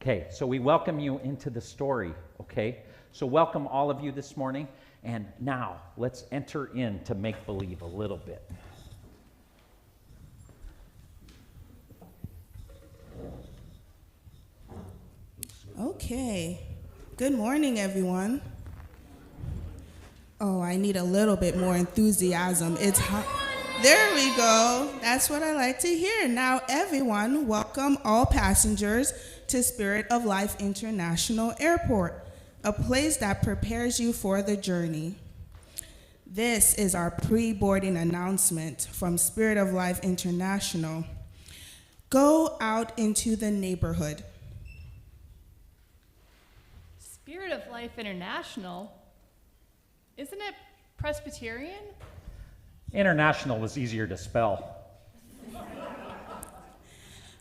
Okay, so we welcome you into the story, okay? So welcome all of you this morning, and now let's enter into make-believe a little bit. Okay, good morning, everyone. Oh, I need a little bit more enthusiasm. It's hot. There we go. That's what I like to hear. Now, everyone, welcome all passengers to Spirit of Life International Airport, a place that prepares you for the journey. This is our pre-boarding announcement from Spirit of Life International. Go out into the neighborhood. Spirit of Life International? Isn't it Presbyterian? International is easier to spell.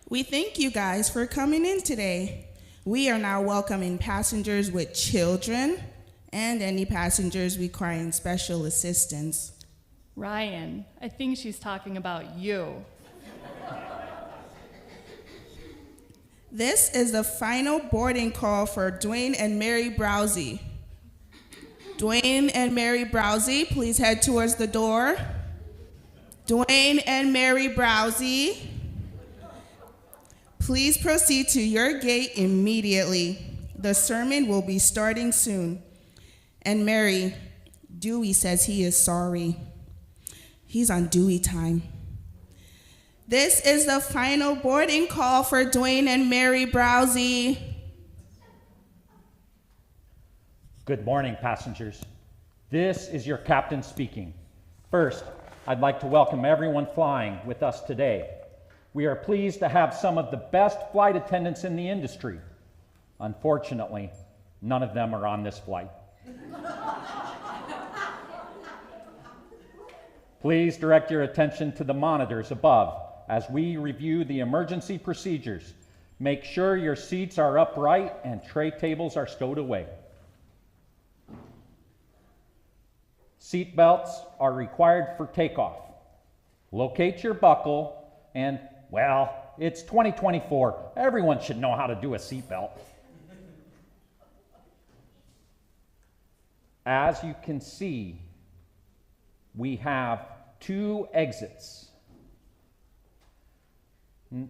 We thank you guys for coming in today. We are now welcoming passengers with children and any passengers requiring special assistance. Ryan, I think she's talking about you. This is the final boarding call for Dwayne and Mary Browsey. Dwayne and Mary Browsey, please head towards the door. Dwayne and Mary Browsey, please proceed to your gate immediately. The sermon will be starting soon. And Mary, Dewey says he is sorry. He's on Dewey time. This is the final boarding call for Dwayne and Mary Browsey. Good morning, passengers. This is your captain speaking. First, I'd like to welcome everyone flying with us today. We are pleased to have some of the best flight attendants in the industry. Unfortunately, none of them are on this flight. Please direct your attention to the monitors above as we review the emergency procedures. Make sure your seats are upright and tray tables are stowed away. Seat belts are required for takeoff. Locate your buckle and, well, it's 2024. Everyone should know how to do a seat belt. As you can see, we have 2 exits.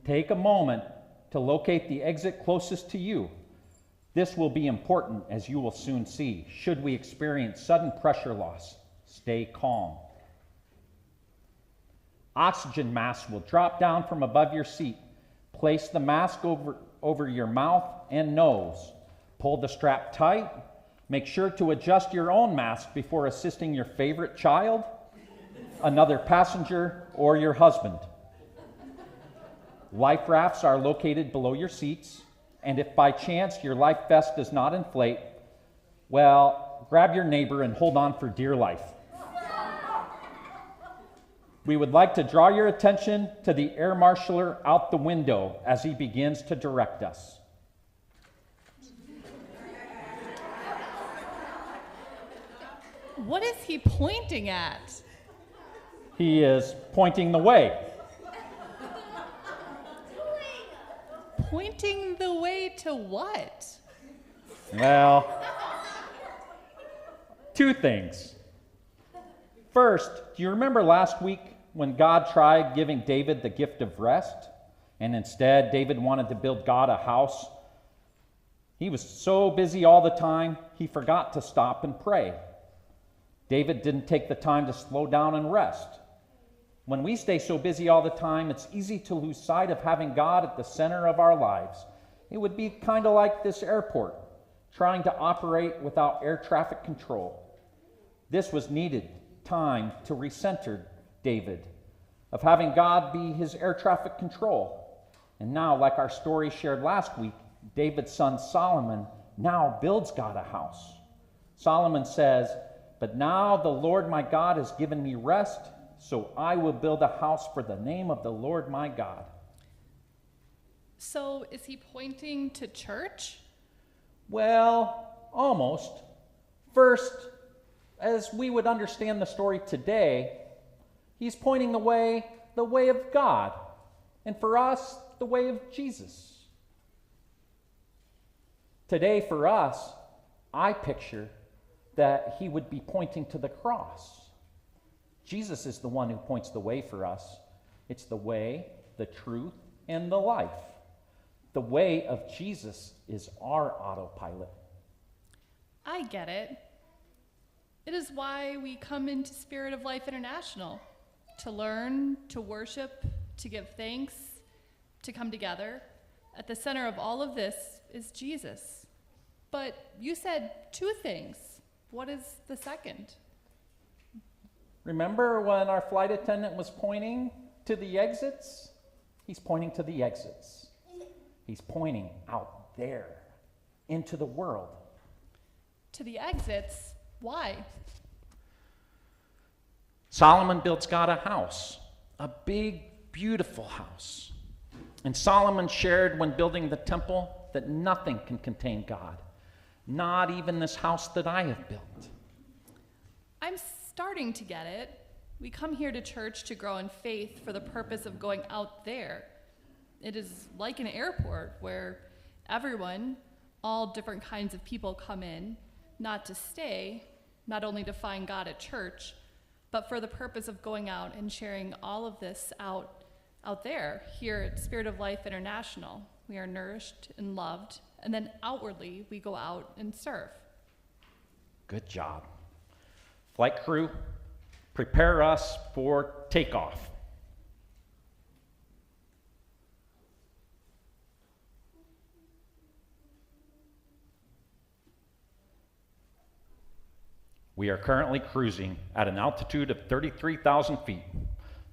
Take a moment to locate the exit closest to you. This will be important, as you will soon see. Should we experience sudden pressure loss, stay calm. Oxygen masks will drop down from above your seat. Place the mask over your mouth and nose. Pull the strap tight. Make sure to adjust your own mask before assisting your favorite child, another passenger, or your husband. Life rafts are located below your seats, and if by chance your life vest does not inflate, well, grab your neighbor and hold on for dear life. We would like to draw your attention to the air marshaller out the window as he begins to direct us. What is he pointing at? He is pointing the way. Pointing the way to what? Well, 2 things. First, do you remember last week when God tried giving David the gift of rest, and instead David wanted to build God a house? He was so busy all the time, he forgot to stop and pray. David didn't take the time to slow down and rest. When we stay so busy all the time, it's easy to lose sight of having God at the center of our lives. It would be kind of like this airport, trying to operate without air traffic control. This was needed time to recenter David, of having God be his air traffic control. And now, like our story shared last week, David's son Solomon now builds God a house. Solomon says, "But now the Lord my God has given me rest, so I will build a house for the name of the Lord my God." So is he pointing to church? Well, almost. First, as we would understand the story today, he's pointing the way of God, and for us, the way of Jesus. Today, for us, I picture that he would be pointing to the cross. Jesus is the one who points the way for us. It's the way, the truth, and the life. The way of Jesus is our autopilot. I get it. It is why we come into Spirit of Life International, to learn, to worship, to give thanks, to come together. At the center of all of this is Jesus. But you said two things. What is the second? Remember when our flight attendant was pointing to the exits? He's pointing to the exits. He's pointing out there into the world. To the exits? Why? Solomon builds God a house, a big, beautiful house. And Solomon shared when building the temple that nothing can contain God, not even this house that I have built. I'm starting to get it. We come here to church to grow in faith for the purpose of going out there. It is like an airport where everyone, all different kinds of people come in, not to stay, not only to find God at church, but for the purpose of going out and sharing all of this out there, here at Spirit of Life International. We are nourished and loved, and then outwardly we go out and serve. Good job. Flight crew, prepare us for takeoff. We are currently cruising at an altitude of 33,000 feet.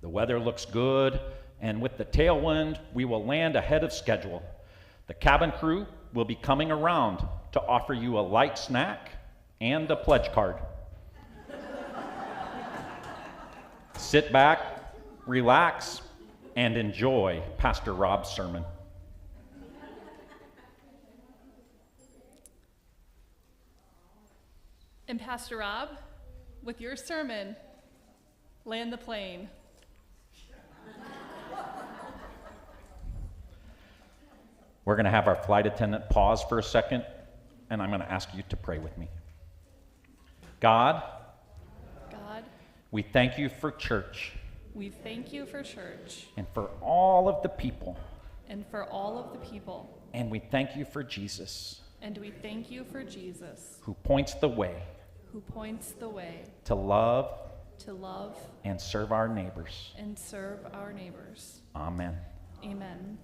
The weather looks good, and with the tailwind, we will land ahead of schedule. The cabin crew will be coming around to offer you a light snack and a pledge card. Sit back, relax, and enjoy Pastor Rob's sermon. And Pastor Rob, with your sermon, land the plane. We're going to have our flight attendant pause for a second, and I'm going to ask you to pray with me. God, we thank you for church. We thank you for church. And for all of the people. And for all of the people. And we thank you for Jesus. And we thank you for Jesus. Who points the way. Who points the way. To love. To love. And serve our neighbors. And serve our neighbors. Amen. Amen.